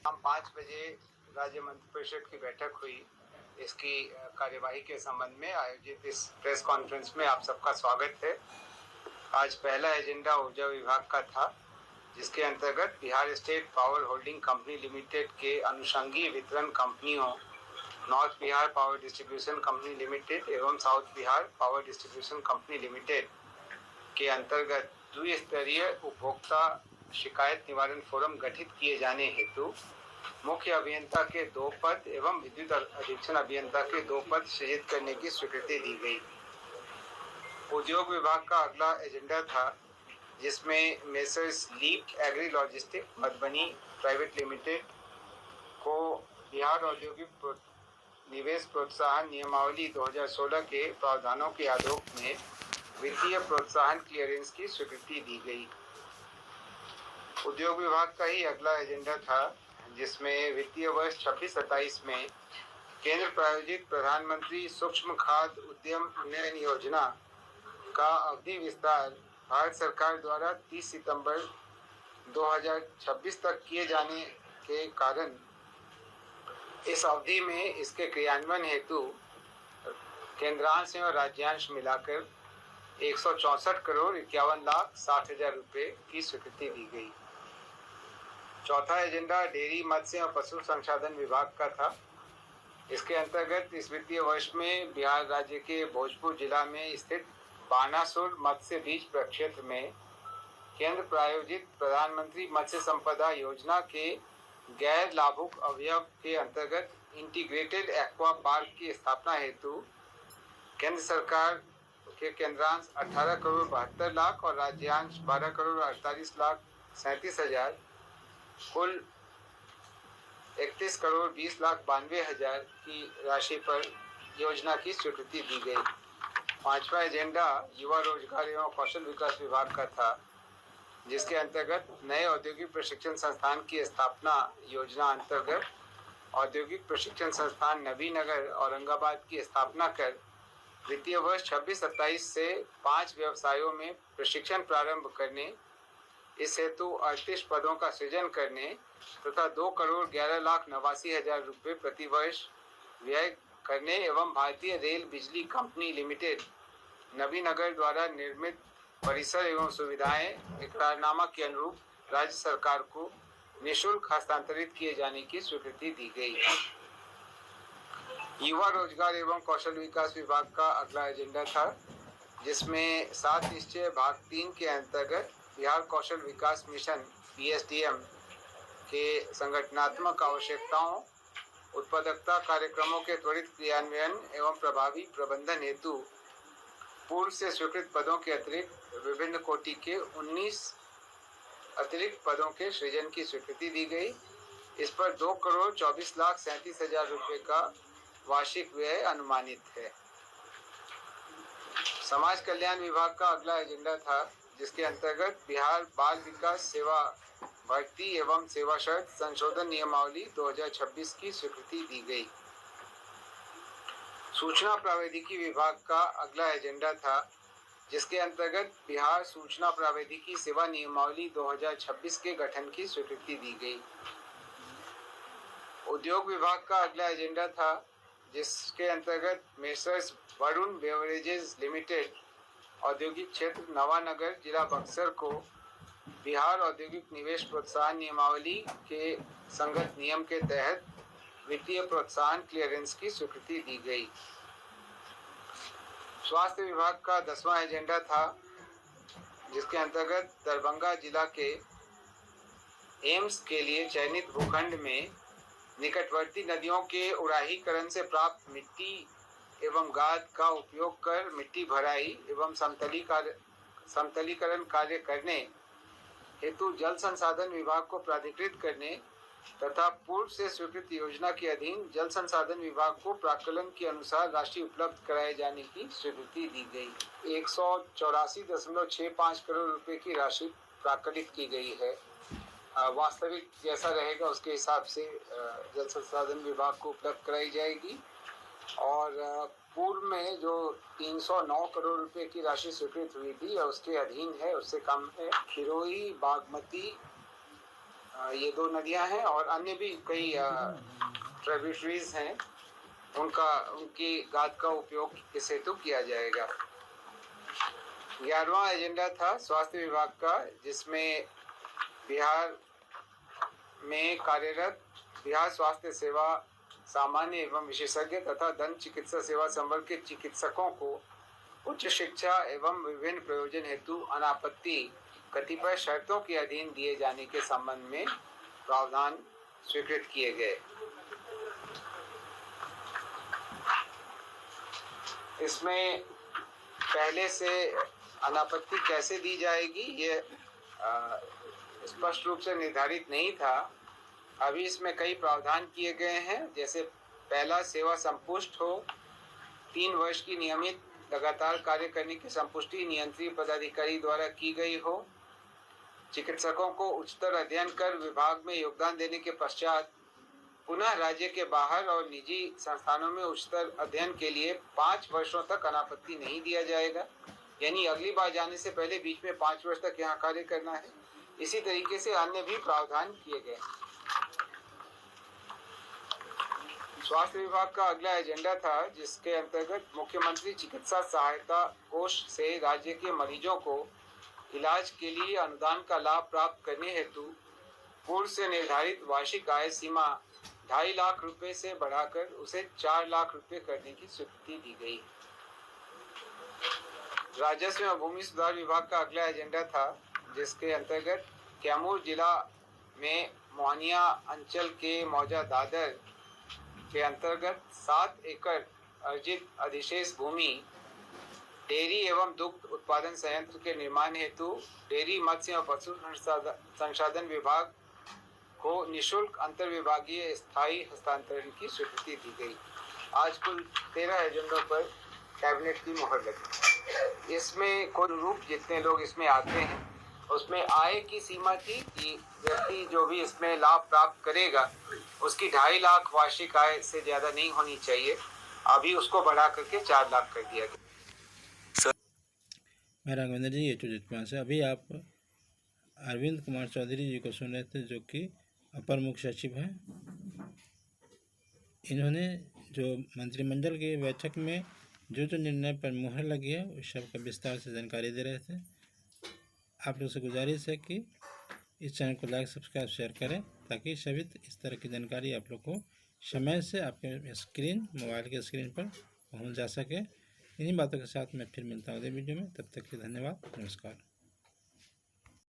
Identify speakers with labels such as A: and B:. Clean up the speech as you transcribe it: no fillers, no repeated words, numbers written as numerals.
A: शाम 5 बजे राज्य मंत्रिपरिषद की बैठक हुई। इसकी कार्यवाही के संबंध में आयोजित इस प्रेस कॉन्फ्रेंस में आप सबका स्वागत है। आज पहला एजेंडा ऊर्जा विभाग का था, जिसके अंतर्गत Bihar state power holding company limited के अनुषंगी वितरण कंपनियों north Bihar power distribution company limited एवं south Bihar power distribution company limited के अंतर्गत द्विस्तरीय उपभोक्ता शिकायत निवारण फोरम गठित किए जाने हेतु मुख्य अभियंता के 2 पद एवं विद्युत अधीक्षण अभियंता के 2 पद सृजित करने की स्वीकृति दी गई। उद्योग विभाग का अगला एजेंडा था, जिसमें Messrs Leap Agri Logistic Madhubani private limited को बिहार औद्योगिक निवेश प्रोत्साहन नियमावली 2016 के प्रावधानों के आलोक में वित्तीय प्रोत्साहन क्लियरेंस की स्वीकृति दी गई। उद्योग विभाग का ही अगला एजेंडा था, जिसमें वित्तीय वर्ष 26-27 में केंद्र प्रायोजित प्रधानमंत्री सूक्ष्म खाद उद्यम उन्नयन योजना का अवधि विस्तार भारत सरकार द्वारा 30 सितंबर 2026 तक किए जाने के कारण इस अवधि में इसके क्रियान्वयन हेतु केंद्रांश एवं राज्यांश मिलाकर 164 करोड़ 51,60,000 रुपये की स्वीकृति दी गई। चौथा एजेंडा डेयरी मत्स्य एवं पशु संसाधन विभाग का था। इसके अंतर्गत इस वित्तीय वर्ष में बिहार राज्य के भोजपुर जिला में स्थित बानासुर मत्स्य बीज प्रक्षेत्र में केंद्र प्रायोजित प्रधानमंत्री मत्स्य संपदा योजना के गैर लाभुक अवयव के अंतर्गत इंटीग्रेटेड एक्वा पार्क की स्थापना हेतु केंद्र सरकार के केंद्रांश 18 करोड़ 72 लाख और राज्यांश 12 करोड़ 48,37,000 कुल 31 करोड़ 20,92,000 की राशि पर योजना की स्वीकृति दी गई। पांचवा एजेंडा युवा रोजगार एवं कौशल विकास विभाग का था, जिसके अंतर्गत नए औद्योगिक प्रशिक्षण संस्थान की स्थापना योजना अंतर्गत औद्योगिक प्रशिक्षण संस्थान नबीनगर औरंगाबाद की स्थापना कर वित्तीय वर्ष 26-27 से 5 व्यवसायों में प्रशिक्षण प्रारंभ करने, इस हेतु 38 पदों का सृजन करने तथा 2 करोड़ 11,89,000 रुपये प्रति वर्ष व्यय करने एवं भारतीय रेल बिजली कंपनी लिमिटेड नबीनगर द्वारा निर्मित परिसर एवं सुविधाएं इकरारनामा के अनुरूप राज्य सरकार को निःशुल्क हस्तांतरित किए जाने की स्वीकृति दी गई। युवा रोजगार एवं कौशल विकास विभाग का अगला एजेंडा था, जिसमें 7 निश्चय भाग 3 के अंतर्गत बिहार कौशल विकास मिशन BSDM के संगठनात्मक आवश्यकताओं, उत्पादकता कार्यक्रमों के त्वरित क्रियान्वयन एवं प्रभावी प्रबंधन हेतु पूर्व से स्वीकृत पदों के अतिरिक्त विभिन्न कोटि के 19 अतिरिक्त पदों के सृजन की स्वीकृति दी गई। इस पर 2 करोड़ 24,37,000 रुपये का वार्षिक व्यय अनुमानित है। समाज कल्याण विभाग का अगला एजेंडा था, जिसके अंतर्गत बिहार बाल विकास सेवा भर्ती एवं सेवा शर्त संशोधन नियमावली 2026 की स्वीकृति दी गई। सूचना प्रावैधिकी विभाग का अगला एजेंडा था, जिसके अंतर्गत बिहार सूचना प्रावैधिकी सेवा नियमावली 2026 के गठन की स्वीकृति दी गई। उद्योग विभाग का अगला एजेंडा था, जिसके अंतर्गत मेसर्स वरुण बेवरेजेस लिमिटेड औद्योगिक क्षेत्र नवानगर जिला बक्सर को बिहार औद्योगिक निवेश प्रोत्साहन नियमावली के संगत नियम के तहत वित्तीय प्रोत्साहन क्लियरेंस की स्वीकृति दी गई। स्वास्थ्य विभाग का 10वां एजेंडा था, जिसके अंतर्गत दरभंगा जिला के एम्स के लिए चयनित भूखंड में निकटवर्ती नदियों के उड़ाहीकरण से प्राप्त मिट्टी एवं गाद का उपयोग कर मिट्टी भराई एवं समतलीकरण कार्य करने हेतु जल संसाधन विभाग को प्राधिकृत करने तथा पूर्व से स्वीकृत योजना के अधीन जल संसाधन विभाग को प्राक्कलन के अनुसार राशि उपलब्ध कराए जाने की स्वीकृति दी गई। 184.65 करोड़ रुपए की राशि प्राक्कलित की गई है। वास्तविक जैसा रहेगा उसके हिसाब से जल संसाधन विभाग को उपलब्ध कराई जाएगी। और पूर्व में जो 309 करोड़ रुपए की राशि स्वीकृत हुई थी और उसके अधीन है, उससे कम है। खिरोई, बागमती, ये 2 नदियां हैं और अन्य भी कई ट्रिब्यूटरीज हैं, उनकी गाद का उपयोग इस हेतु किया जाएगा। 11वां एजेंडा था स्वास्थ्य विभाग का, जिसमें बिहार में कार्यरत बिहार स्वास्थ्य सेवा सामान्य एवं विशेषज्ञ तथा दंत चिकित्सा सेवा संवर्ग के चिकित्सकों को उच्च शिक्षा एवं विभिन्न प्रयोजन हेतु अनापत्ति कतिपय शर्तों के अधीन दिए जाने के संबंध में प्रावधान स्वीकृत किए गए। इसमें पहले से अनापत्ति कैसे दी जाएगी ये स्पष्ट रूप से निर्धारित नहीं था। अभी इसमें कई प्रावधान किए गए हैं, जैसे पहला, सेवा संपुष्ट हो, 3 वर्ष की नियमित लगातार कार्य करने की संपुष्टि नियंत्रण पदाधिकारी द्वारा की गई हो, चिकित्सकों को उच्चतर अध्ययन कर विभाग में योगदान देने के पश्चात पुनः राज्य के बाहर और निजी संस्थानों में उच्चतर अध्ययन के लिए 5 वर्षों तक अनापत्ति नहीं दिया जाएगा, यानी अगली बार जाने से पहले बीच में 5 वर्ष तक यहाँ कार्य करना है। इसी तरीके से अन्य भी प्रावधान किए गए। स्वास्थ्य विभाग का अगला एजेंडा था, जिसके अंतर्गत मुख्यमंत्री चिकित्सा सहायता कोष से राज्य के मरीजों को इलाज के लिए अनुदान का लाभ प्राप्त करने हेतु पूर्व से निर्धारित वार्षिक आय सीमा 2.5 लाख रुपए से बढ़ाकर उसे 4 लाख रुपए करने की स्वीकृति दी गई। राजस्व एवं भूमि सुधार विभाग का अगला एजेंडा था, जिसके अंतर्गत कैमूर जिला में मोहनिया अंचल के मौजा दादर के अंतर्गत 7 एकड़ अर्जित अधिशेष भूमि डेयरी एवं दुग्ध उत्पादन संयंत्र के निर्माण हेतु डेयरी मत्स्य एवं पशु संसाधन विभाग को निःशुल्क अंतर विभागीय स्थायी हस्तांतरण की स्वीकृति दी गई। आज कुल 13 एजेंडों पर कैबिनेट की मुहर लगी। इसमें कुल रूप जितने लोग इसमें आते हैं, उसमें आय की सीमा थी कि व्यक्ति जो भी इसमें लाभ प्राप्त करेगा उसकी 2.5 लाख वार्षिक आय से ज़्यादा नहीं होनी चाहिए। अभी उसको बढ़ा करके 4 लाख कर दिया गया।
B: मैं राघवेंद्र जी ये से अभी आप अरविंद कुमार चौधरी जी को सुन रहे थे, जो कि अपर मुख्य सचिव हैं। इन्होंने जो मंत्रिमंडल की बैठक में जो निर्णय पर मुहर लगी है उस सब का विस्तार से जानकारी दे रहे थे। आप लोग से गुजारिश है कि इस चैनल को लाइक, सब्सक्राइब, शेयर करें, ताकि सभी इस तरह की जानकारी आप लोग को समय से आपके मोबाइल के स्क्रीन पर पहुंच जा सके। इन्हीं बातों के साथ मैं फिर मिलता हूँ अगले वीडियो में। तब तक के धन्यवाद, नमस्कार।